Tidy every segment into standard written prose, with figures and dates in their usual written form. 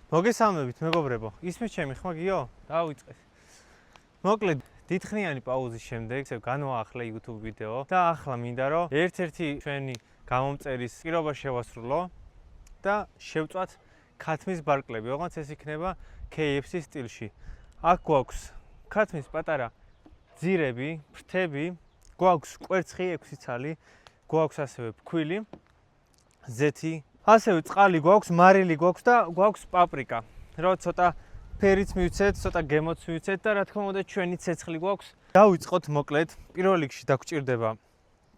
მოგესალმებით მეგობრებო, ისმის ჩემი ხმა გიო? დავიწყეთ. მოკლედ, დიდხნიანი პაუზის შემდეგ განვაახლე YouTube ვიდეო და ახლა მინდა რომ ერთ-ერთი ჩვენი გამომწერის პირობა შევასრულო და შევწვათ ქათმის ბარკლები, ოღონდ ეს იქნება KFC სტილში. აქ გვაქვს ქათმის პატარა ძირები, ფრთები, გვაქვს კვერცხი 6 ცალი, გვაქვს ასევე ფქვილი, ზეთი, ასევე წყალი გვაქვს, მარილი გვაქვს და გვაქვს პაპრიკა. რო ცოტა ფერიც მივცეთ, ცოტა გემოც მივცეთ და რა თქმა უნდა ჩვენი ცეცხლი გვაქვს. დავიწყოთ მოკლედ. პირველ რიგში დაგვჭირდება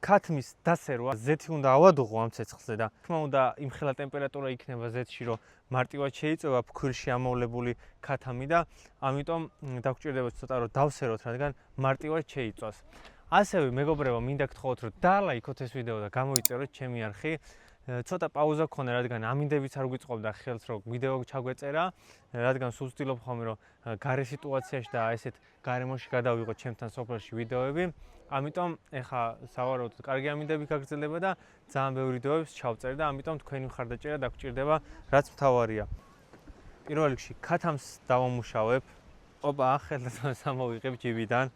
ქათმის დასერვა. ზეთი უნდა ავადუღო ამ ცეცხლზე და თქმა უნდა იმხელა ტემპერატურა იქნება ზეთში, რომ მარტივად შეიწევა ფქვილში ამოვლებული ქათამი და ამიტომ დაგვჭირდება ცოტა რომ დავსეროთ, რადგან მარტივად შეიწვას. ასევე მეგობრებო, მინდა გთხოვოთ რომ დალაიქოთ ეს ვიდეო და გამოიწეროთ ჩემი არხი. ცოტა პაუზა გქონდა, რადგან ამინდებით არ გვიწყობდა ხელს რომ ვიდეო ჩაგვეწერა, რადგან სულ ვცდილობ ხოლმე რომ გარე სიტუაციაში და ესეთ გარემოში გადავიღოთ ჩემთან სოფელში ვიდეოები. ამიტომ ეხა სავარაუდოდ კარგი ამინდები გაგრძელება და ძალიან ბევრი ვიდეოებს ჩავწერ და ამიტომ თქვენი მხარდაჭერა დაგჭირდება, რაც მთავარია. პირველ რიგში ქათამს დავამუშავებ. ოპა, ხელს ამოვიღებ ჯიბიდან.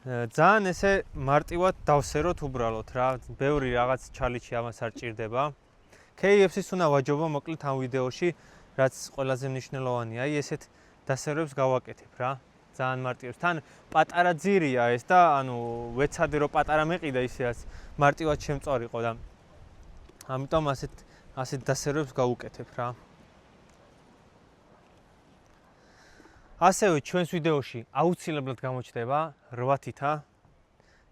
ძალიან ესე მარტივად დავსეროთ უბრალოდ რა, ბევრი რაღაც ჩალიჩი ამას არ ჭირდება. KFC-ს უნდა ვაჯობო მოკლედ ამ ვიდეოში, რაც ყველაზე მნიშვნელოვანია, აი ესეთ დასერვებს გავაკეთებ რა. ძალიან მარტივად. თან პატარა ძირია ეს და ანუ ვეცადე რომ პატარა მეყიდა ისეაც მარტივად შემწვარიყო და ამიტომ ასეთ დასერვებს გავუკეთებ რა. ასევე ჩვენს ვიდეოში აუცილებლად გამოჩნდება 8 თითა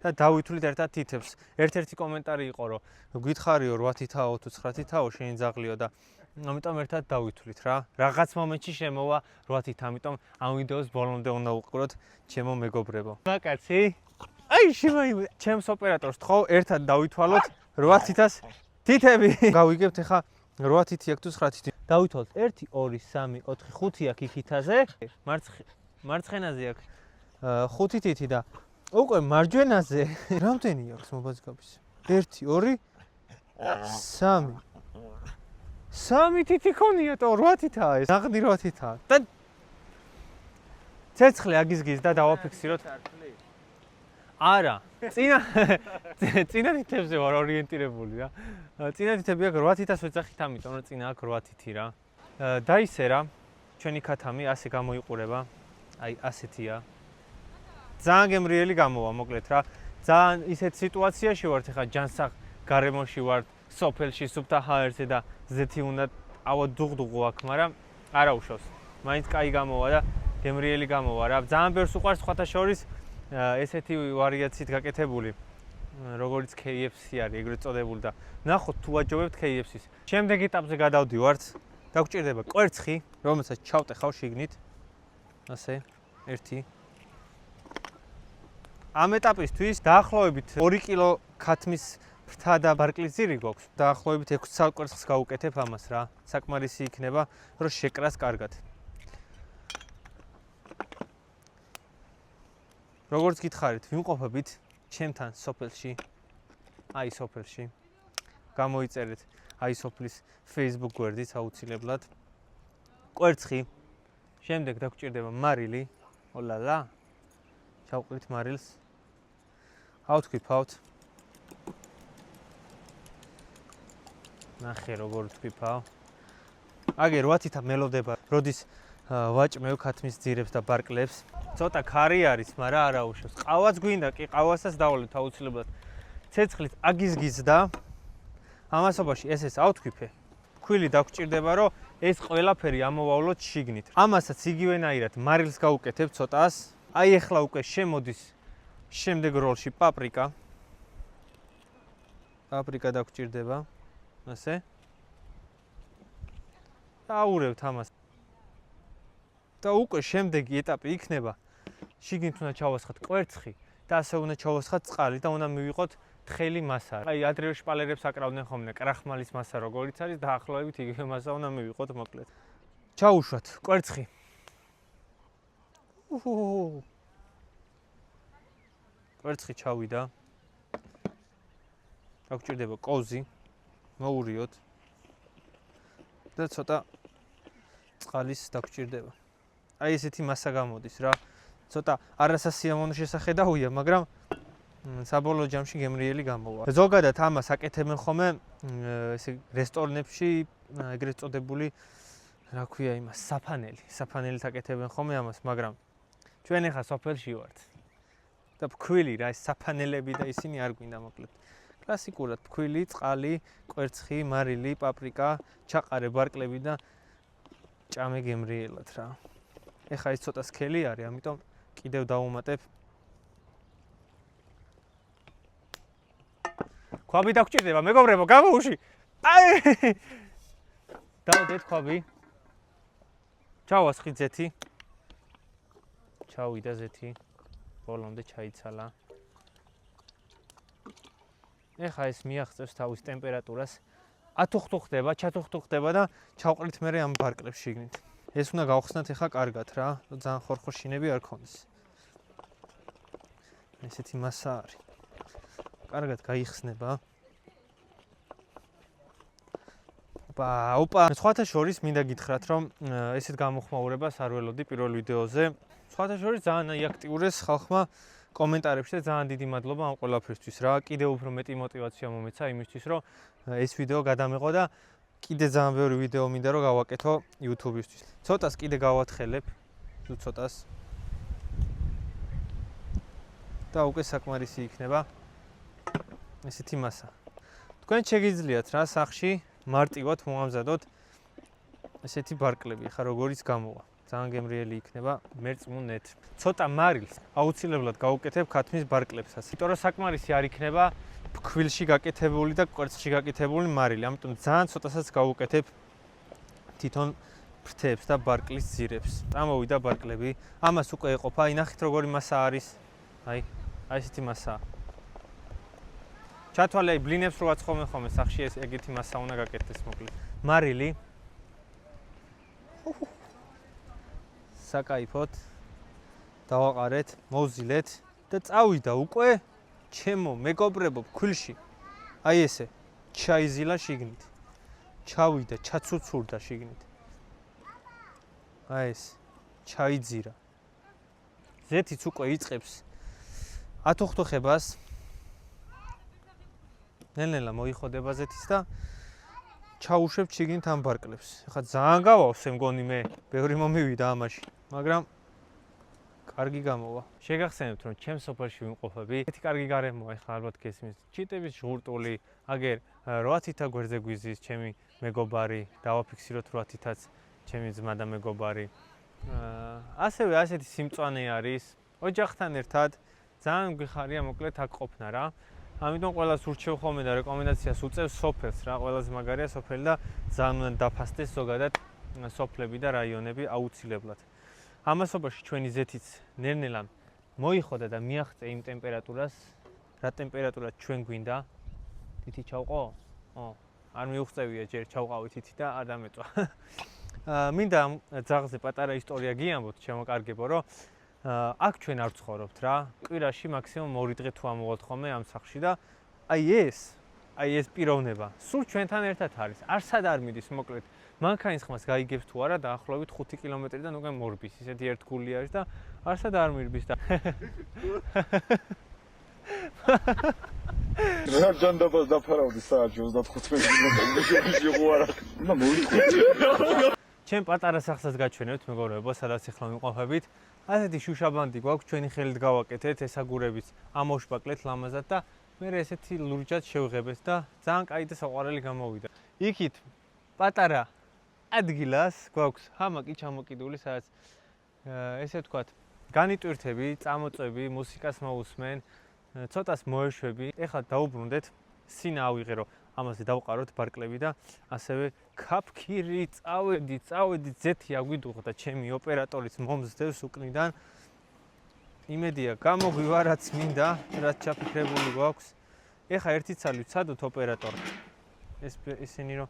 და დავითვლით ერთად თითებს. ერთ-ერთი კომენტარი იყო რომ გითხარიო 8 თითაო თუ 9 თითაო შენი ძაღლიო და ამიტომ ერთად დავითვლით რა. რაღაც მომენტში შემოვა 8 თითა, ამიტომ ამ ვიდეოს ბოლომდე უნდა უყუროთ ჩემო მეგობრებო. მაკაცი, აი შემოიმ ჩემს ოპერატორს თხოვ ერთად დავითვალოთ 8 თითას თითები. გავიგებთ ეხა 8 თითი აქ თუ 9 თითი. დავითვალოთ 1 2 3 4 5 აქ იქითაზე, მარცხენაზე აქ 5 თითი და უკვე მარჯვენაზე რამდენი აქვს მობაზგაბის? 1 2 3 3 თითი ქონია და 8 თითაა ეს. ნაღდი 8 თითაა. და ცეცხლი აგიზგის და დავაფიქსიროთ. არა, წინა თითებზე ვარ ორიენტირებული რა. წინა თითები აქ 8 თითას ვეძახით, ამიტომ რომ წინა აქ 8 თითი რა. დაისერა ჩვენი ქათამი, ასე გამოიყურება. აი ასეთია. ძალიან გემრიელი გამოვა მოკლედ რა. ძალიან ისეთ სიტუაციაში ვართ ეხა ჯანსაღ გარემოში ვართ, სოფელში სუფთა ჰაერზე და ზეთი უნდა ავადუღდუღო აქ, მაგრამ არა უშავს. მაინც კაი გამოვა და გემრიელი გამოვა რა. ძალიან ბევრს უყვარს სხვათა შორის ესეთი ვარიაციით გაკეთებული, როგორც KFC არის ეგრეთ წოდებული და ნახოთ თუ ვაჯობებთ KFC-ს. შემდეგ ეტაპზე გადავდივართ. დაგვჭირდება კვერცხი, რომელსაც ჩავტეხავ შიგნით. ასე, 1. ამ ეტაპისთვის დაახლოებით 2 კილო ქათმის ფრთა და ბარკლის ძირი გვაქვს. დაახლოებით 6 ცალ კვერცხს გავუკეთებ ამას რა. საკმარისი იქნება, რომ შეკრას კარგად. როგორც გითხარით, ვიმყოფებით ჩემთან სოფელში. აი სოფელში. გამოიწერეთ აი სოფლის Facebook გვერდით აუცილებლად. კვერცხი. შემდეგ დაგვჭირდება მარილი. ოლალა. ჩავყრით მარილს. ავთქვიფავთ. ნახე როგორ ვთქვიფავ. აგერ 8 თითა მელოდება, როდის ვაჭმევ ქათმის ძირებს და ბარკლებს. ცოტა ქარი არის, მაგრამ არა უშავს. ყავაც გვინდა, კი ყავასაც დავოლეთ აუცილებლად. ცეცხლით აგიზგიზდა. ამასობაში ეს ავთქვიფე. ფქვილი დაგვჭირდება, რომ ეს ყველაფერი ამოვავლოთ შიგნით. ამასაც იგივენაირად მარილს გავუკეთებ ცოტას. აი ახლა უკვე შემოდის შემდეგ როლში პაპრიკა. პაპრიკა დაგვჭირდება. ასე. დაურევთ ამას. და უკვე შემდეგი ეტაპი იქნება შიგნით უნდა ჩავასხათ კვერცხი და ასე უნდა ჩავასხათ წყალი და უნდა მივიღოთ თხელი მასა. აი ადრევე შპალერებს აკრავდნენ ხოლმე კრახმალის მასა როგორიც არის, დაახლოებით იგივე მასა უნდა მივიღოთ მოკლედ. ჩაუშვათ კვერცხი. კვერცხი ჩავიდა. დაგვჭირდება კოზი. მოურიოთ. და ცოტა წყალის დაგჭირდება. აი ესეთი მასა გამოდის რა. ცოტა არასასიამოვნო შესახედავია, მაგრამ საბოლოო ჯამში გემრიელი გამოვა. ზოგადად ამას აკეთებენ ხოლმე ესე რესტორნებში, ეგრეთ წოდებული რა ქვია იმას, საფანელით აკეთებენ ხოლმე ამას, მაგრამ ჩვენ ახლა სოფელში ვართ. და ფქვილი რა, ეს საფანელები და ისინი არ გვინდა მოკლედ. კლასიკურად ფქვილი, წყალი, კვერცხი, მარილი, პაპრიკა, ჩაყარე ბარკლები და ჭამე გემრიელად რა. ეხლა ის ცოტა სქელი არის, ამიტომ კიდევ დავუმატებ. ქვაბი დაგჭირდება, მეგობრებო, გამოუში. აი! დავდეთ ქვაბი. ჩავასხი ზეთი. ჩავიდა ზეთი. ბოლომდე ჩაიცალა. ეხლა ეს მიაღწევს თავის ტემპერატურას. ათუხტუხდება, ჩათუხტუხდება და ჩავყრით მერე ამ ბარკლებს შიგნით. ეს უნდა გავხსნათ ეხლა კარგად რა, ძალიან ხორხოშინები არ ქონდეს. ესეთი მასა არის. კარგად გაიხსნება. ოპა, სხვათა შორის მინდა გითხრათ, რომ ესეთ გამოხმაურებას არ ველოდი პირველ ვიდეოზე. სხვათა შორის ძალიან აქტიურეს ხალხმა კომენტარებში და ძალიან დიდი მადლობა ამ ყველაფერთვის რა. კიდევ უფრო მეტი мотиваცია მომეცა იმისთვის, რომ ეს ვიდეო გადამეღო და კიდე ძალიან ბევრი ვიდეო მინდა რომ გავაკეთო YouTube-ისთვის. ცოტას კიდე გავათხელებ, თუ ცოტას. და უკვე საკმარისი იქნება. ესეთი მასა. თქვენ შეგიძლიათ რა სახში მარტივად მოამზადოთ ესეთი ბარკლები, ხა როგორიც გამოვა. ძალიან გემრიელი იქნება, მერწმუნეთ. ცოტა მარილს აუცილებლად გავუკეთებ ქათმის ბარკლებსაც. იმიტომ რომ საკმარისი არ იქნება ფქვილში გაკეთებული და კვერცხში გაკეთებული მარილი. ამიტომ ძალიან ცოტასაც გავუკეთებ თვითონ ფრთებს და ბარკლის ძირებს. წამოვიდა ბარკლები. ამას უკვე ეყოფა. აი ნახეთ როგორი მასა არის. აი ესეთი მასაა. ჩათვალე აი ბლინებს რო აცხობენ ხოლმე სახში ეს ეგეთი მასა უნდა გაკეთდეს მოკლედ. მარილი. საკაიფოთ. დავაყარეთ, მოვზილეთ და წავიდა უკვე ჩემო მეგობრებო ფქვილში. აი ესე ჩაიზილა შიგნით. ჩავიდა, ჩაცუცურდა შიგნით. აი ეს ჩაიძირა. ზეთიც უკვე იწყებს ათუხტუხებას. ნელ-ნელა მოიხოდება ზეთის და ჩაუშვებ შიგნით ამ ბარკლებს. ეხლა ძალიან გავავსე მგონი მე, ბევრი მომივიდა ამაში, მაგრამ კარგი გამოვა. შეგახსენებთ რომ ჩემს სოფელში ვიმყოფები. ესეთი კარგი გარემოა, ეხლა ალბათ გესმის. ჩიტების ჟღურტული, აგერ 8 თითა გვერდზე გვიზის ჩემი მეგობარი, დავაფიქსიროთ 8 თითაც ჩემი ძმა და მეგობარი. ასევე ასეთი სიმწვანე არის. ოჯახთან ერთად ძალიან გვიხარია მოკლედ აქ ყოფნა რა. ამიტომ ყველას ურჩევ ხოლმე და რეკომენდაციას უწევ სოფელს რა, ყველაზე მაგარია სოფელი და ძალიან უნდა დაფასდეს ზოგადად სოფლები და რაიონები აუცილებლად. ამასობაში ჩვენი ზეთიც ნელ-ნელა მოიხოდა და მიაღწე იმ ტემპერატურას, რა ტემპერატურა ჩვენ გვინდა. თითი ჩავყო? არ მიუღწევია ჯერ ჩავყავი თითი და არ დამეწვა. მინდა ამ ძაღლზე პატარა ისტორია გიამბოთ, შემოკარგებო, რომ აქ ჩვენ არ ვცხოვრობთ რა. კვირაში მაქსიმუმ 2 დღე თუ ამოვალთ ხოლმე ამ სახლში და აი ეს პიროვნება სულ ჩვენთან ერთად არის. არსად არ მიდის მოკლედ. მანქანის ხმას გაიგებს თუ არა დაახლოებით 5 კილომეტრიდან უკვე მორბის. ისეთი ერთ გული არის და არსად არ მირბის და რა ჯანდაბას დაფარავდი საათში 35 კილომეტრი იყო არა. უნდა მოვიყვე. ჩემ პატარა სახლსაც გაჩვენებთ მეგობრებო, სადაც ახლა ვიმყოფებით. ასეთი შუშაბანდი გვაქვს, ჩვენი ხელით გავაკეთეთ, ესაგურებით ამოვშპაკლეთ ლამაზად და მე ესეთი ლურჯად შევღებეთ და ძალიან კაი და საყვარელი გამოვიდა. იქით პატარა ადგილას გვაქვს ჰამაკი ჩამოკიდული, სადაც ესე ვთქვათ, განიტვირთები, წამოწვევი, მუსიკას მოусმენ, ცოტას მოეშვები. ეხლა დაუბრუნდეთ, სინა ავიღე, რომ ამაზე დავყაროთ ბარკლები და ასევე ქაფქირი, წავედი, ზეთი აგვიდუღდა ჩემი ოპერატორიც მომზდევს უკნიდან. იმედია გამოგვივა რაც მინდა, რაც ჩაფიქრებული გვაქვს. ეხლა ერთი ცალი ვცადოთ ოპერატორ. ისინი რომ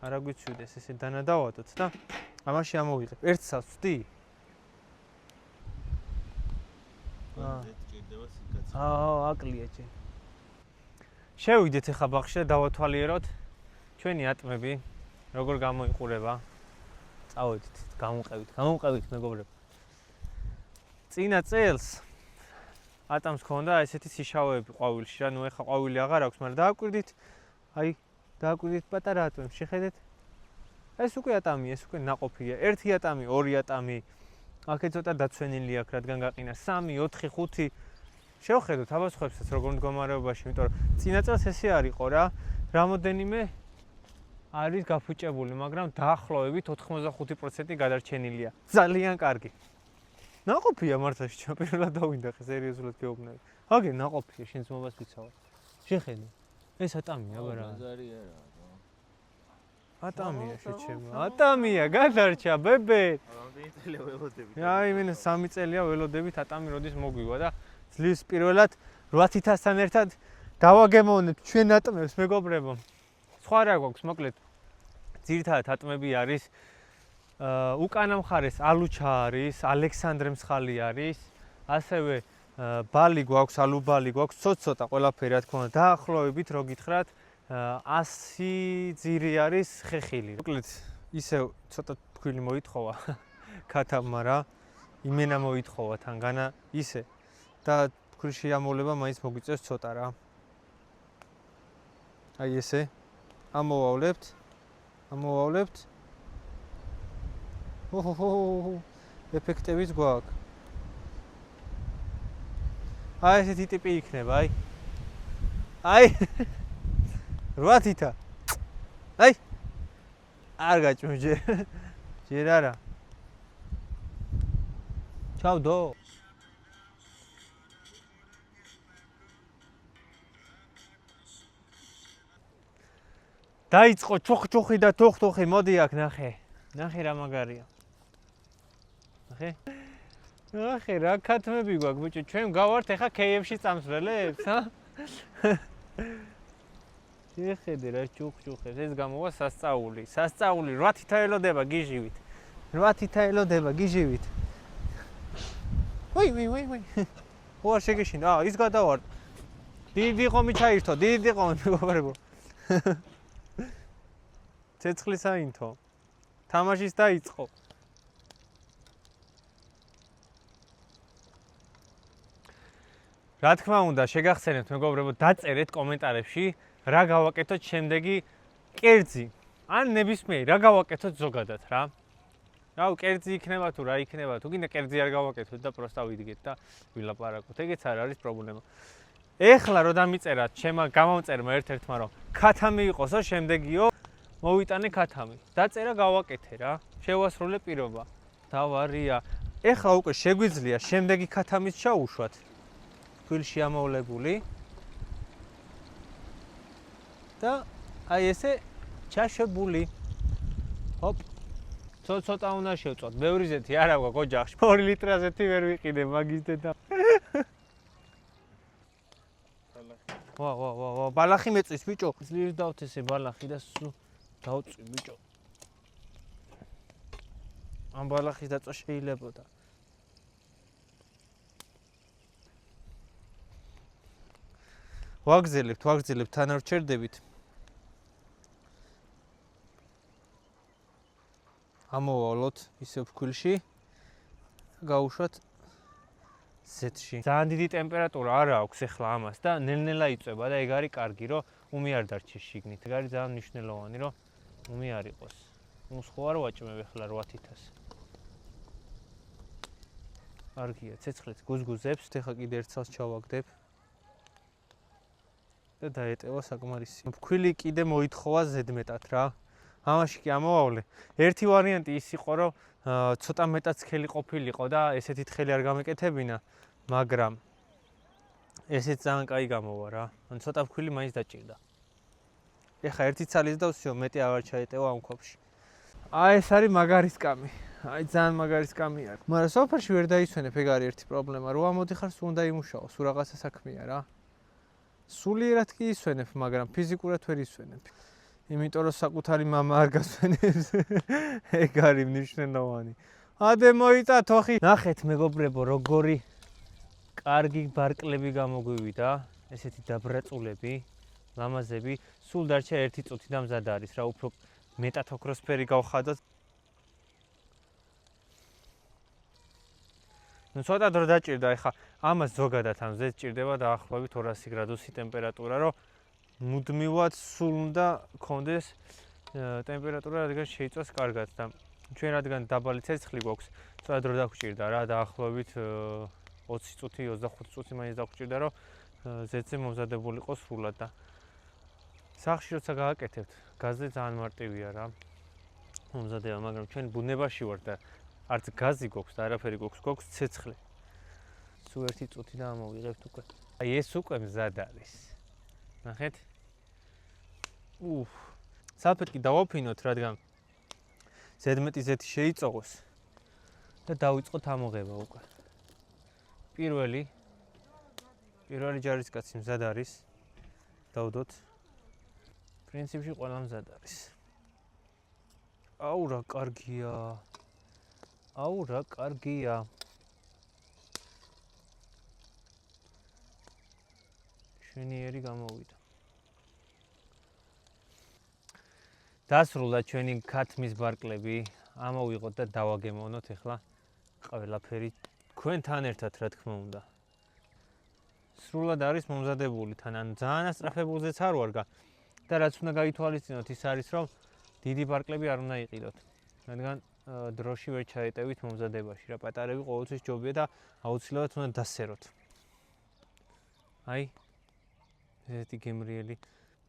არ აგვიცვიდეს, ესე დანადავადოთ და ამაში ამოვიღებ. ერთ ცალს ვწდი? აკლია ჯერ. შევიდეთ ახლა ბაღში და დავათვალიეროთ ჩვენი ატმები, როგორ გამოიყურება. წავედით, გამოვყევით მეგობრებო. წინა წელს ატამს ქონდა ესეთი სიშავეები ყვავილში რა, ნუ ეხა ყვავილი აღარ აქვს, მაგრამ დააკვირდით პატარა ატომს, შეხედეთ. ეს უკვე ატამია, ეს უკვე ნაყოფია. 1 ატამი, 2 ატამი. აქეთ ცოტა დაცვენილი აქვს, რადგან გაყინა 3, 4, 5. შევხედოთ აბასხვებსაც როგორ მდგომარეობაში, იმიტომ რომ წინა წელს ესე არ იყო რა. რამოდენიმე არის გაფუჭებული, მაგრამ დაახლოებით 85% გადარჩენილია. ძალიან კარგი. ნაყოფია მართლაც ჩვენ პირველად დავინდახე სერიოზულად გეუბნები. აგე ნაყოფია, შენ ძმობას ვიცავარ. შეხედე. ეს ატამია აბა რა. ატამია შეჩემო. ატამია გადარჩა ბებე. რამდენი წელია ველოდებით? აი მინus 3 წელია ველოდებით ატამი როდის მოგვივა და ძლივს პირველად 800-თან ერთად დავაგემოვნებთ ჩვენ ატმებს მეგობრებო. სხვა რა გვაქვს მოკლედ. ძირითადად ატმები არის უკანა მხარეს ალუჩა არის, ალექსანდრე მსხალი არის, ასევე ბალი გვაქვს, ალუბალი გვაქვს, ცოტა ყველაფერი რა თქმა უნდა. დაახლოებით რო გითხრათ 100 ძირი არის ხეხილი. მოკლედ ისევ ცოტა თქვილი მოითხოვა ქათამმა რა. იმენა მოითხოვა თანგანა ისე და თქვილი შეამოლება მაინც მოგვიწევს ცოტა რა. აი ესე ამოვავლებთ. ეფექტებიც გვაქვს. აი ესეთი ტიპი იქნება, აი 8 თითა. აი არ გაჭმე ჯერ არა. ჩავდო. დაიწყო ჩოხი და თოხი, მოდი აქ ნახე რა მაგარია. ნახე რა ქათმები გვაქვს ბიჭო, ჩვენ გავართ ეხა KFC წამსვლელებს, ა? შეხედე რა ჩუხებს, ეს გამოვა სასწაული. 8 თითა ელოდება გიჟივით. 8 თითა ელოდება გიჟივით. ვაი. ხო არ შეგეშინდა? ის გადავარ. დიდი ყომი ჩაირთო, დიდი ყომი მეგობრებო. ცეცხლის აინთო. თამაშის დაიწყო. რა თქმა უნდა, შეგახსენებთ მეგობრებო, დაწერეთ კომენტარებში რა გავაკეთოთ შემდეგი კერძი. ან ნებისმიერი რა გავაკეთოთ ზოგადად რა. რავი, კერძი იქნება თუ რა იქნება, თუ გინდა კერძი არ გავაკეთოთ და პროსტა ვიდგეთ და ვილაპარაკოთ. ეგეც არ არის პრობლემა. ეხლა რო დამიწერათ ჩემმა გამომწერმა ერთ-ერთმა რომ ქათამი იყოსო შემდეგიო, მოვიტანე ქათამი. დაწერა გავაკეთე რა. შევასრულე პირობა. დავარია. ეხლა უკვე შეგვიძლია შემდეგი ქათამის ჩაუშვათ. თბილისში ამოვლებული. და აი ესე ჩაშებული. ჰოპ. ცოტა უნდა შევწოთ. ბევრი ზეთი არა გვაქვს ოჯახში. 2 ლიტრაზეთი ვერ ვიყიდე მაგის დედა. ვა, ბალახი მეწვის ბიჭო. ძლივს დავთესე ბალახი და სულ დავწვი ბიჭო. ამ ბალახის დაწვა შეიძლებოდა. ვაგრძელებთ, თან არ ვჩერდებით. ამოვალოთ ისევ ფქვილში. გავუშვათ ზეთში. ძალიან დიდი ტემპერატურა არ აქვს ახლა ამას და ნელ-ნელა იწვება და ეგ არის კარგი, რომ უმი არ დარჩეს შიგნით. ეგ არის ძალიან მნიშვნელოვანი, რომ უმი არ იყოს. უმს ხო არ ვაჭმევ ახლა 8 თითას. კარგია, ცეცხლით გუზგუზებს, ეხლა კიდე ერთ წელს ჩავაგდებ. და დაეტევა საკმარისი. ფქვილი კიდე მოითხოვა ზედმეტად რა. ამაში კი ამოვავლე. ერთი ვარიანტი ის იყო, რომ ცოტა მეტად ცხელი ყოფილიყო და ესეთი თხელი არ გამეკეთებინა, მაგრამ ესეც ძალიან კაი გამოვა რა. ან ცოტა ფქვილი მაინც დაჭირდა. ეხა ერთი ცალის და всё, მეტი აღარ ჩაეტევა ამ ყოფში. აი ეს არის მაგარი სკამი. აი ძალიან მაგარი სკამი არის. მაგრამ სოფელში ვერ დაისვენებ, ეგ არის ერთი პრობლემა. რო ამოდიხარ, სულ უნდა იმუშაო, სულ რაღაცა საქმეა რა. სულიერად კი ისვენებ, მაგრამ ფიზიკურად ვერ ისვენებ. იმიტომ რომ საკუთარი მამა არ გასვენებს. ეგ არის მნიშვნელოვანი. ადე მოიწა თოხი. ნახეთ მეგობრებო, როგორი კარგი ბარკლები გამოგვივიდა, ესეთი დაბრაწულები, ლამაზები. სულ დარჩა 1 წუთი და მზად არის რა, უფრო მეტად ოქროსფერი გავხადოთ. ნუ ცოტა დრო დაჭირდა, ეხლა ამას ზოგადად ამ ზეც ჭირდება დაახლოებით 200 გრადუსი ტემპერატურა, რომ მუდმივად სულ უნდა გქონდეს ტემპერატურა, რადგან შეიწვას კარგად და ჩვენ რადგან დაბალი ცეცხლი გვაქვს, ცოტა დრო დაგვჭირდა რა, დაახლოებით 20 წუთი, 25 წუთი მაინც დაგვჭირდა, რომ ზეცზე მომზადებული იყოს სრულად და სახლში როცა გააკეთებთ, გაზზე ძალიან მარტივია რა. მომზადება, მაგრამ ჩვენ ბუნებაში ვართ და არც გაზი გვაქვს და არაფერი გვაქვს ცეცხლი. სულ 1 წუთი და ამოვიღებთ უკვე. აი ეს უკვე მზად არის. ნახეთ? საფეთქი დავაფინოთ, რადგან ზედმეტი ზეთი შეიწოვოს და დავიწყოთ ამოღება უკვე. პირველი ჯარისკაცი მზად არის. დავდოთ. პრინციპში ყველა მზად არის. აუ რა კარგია. აუ რა კარგია. შვენიერი გამოვიდა. დასრულდა ჩვენი ქათმის ბარკლები. ამოვიღოთ და დავაგემოვნოთ ახლა ყველაფერი თქვენთან ერთად, რა თქმა უნდა. სრულად არის მომზადებული თან, ან ძალიან ასწრაფებულზეც არ ვარ და რაც უნდა გაითვალისწინოთ ის არის, რომ დიდი ბარკლები არ უნდა იყიდოთ. რადგან დროში ვერ ჩაეტევით მომზადებაში, რა პატარები ყოველთვის ჯობია და აუცილებლად უნდა დასეროთ. აი ესეთი გემრიელი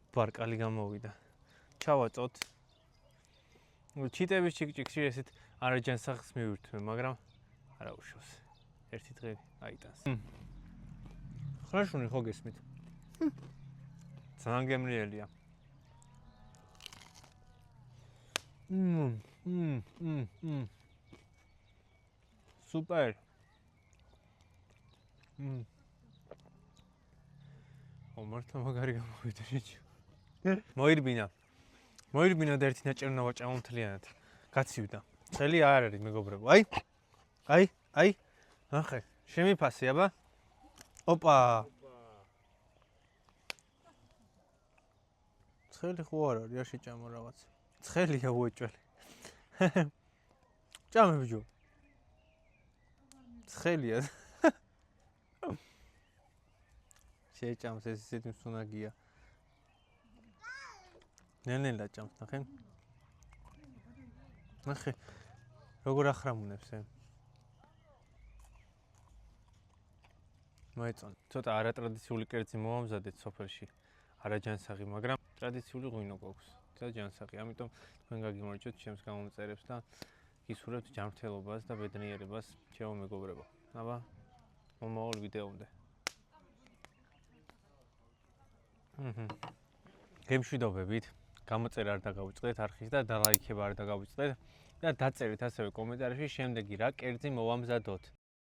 ბარკალი გამოვიდა. ჩავაწოთ. ჩიტების ჩიკჩიკში ესეთ არაჯანსაღს მივირთმე, მაგრამ არა უშავს. ერთი დღე აიტანს. ხრაშუნი ხო გესმით? ძალიან გემრიელია. Super. მართლა მაგარი გამოვიდა შეჭი. მოირბინა და ერთი ნაჭერი უნდა ვაჭამო მთლიანად. გაცივდა. წელი არ არის მეგობრებო. აი. ნახე, შემიფასე აბა. ოპა. ცხელი ხო არ არის, არ შეჭამო რაღაც. ცხელია უეჭველი. ჭამე ბიჭო. ცხელია. შეჭამს ეს ისეთი მსუნაგია. ნელ-ნელა ჭამს, ნახე. ნახე. როგორ ახრამუნებს ე. მოეწონა. ცოტა არატრადიციული კერძი მოვამზადეთ სოფელში. არაჯანსაღი, მაგრამ ტრადიციული ღვინო გვაქვს. და ჯანსაღი. ამიტომ თქვენ გაგიმარჯვეთ ჩემს გამომწერებს და გისურვებთ ჯანმრთელობას და ბედნიერებას ჩემო მეგობრებო. აბა მომავალ ვიდეომდე. გემშვიდობებით. გამოწერა არ დაგავიწყდეთ არხის და დალაიქება არ დაგავიწყდეთ და დაწერით ასევე კომენტარებში შემდეგი რა კერძი მოვამზადოთ.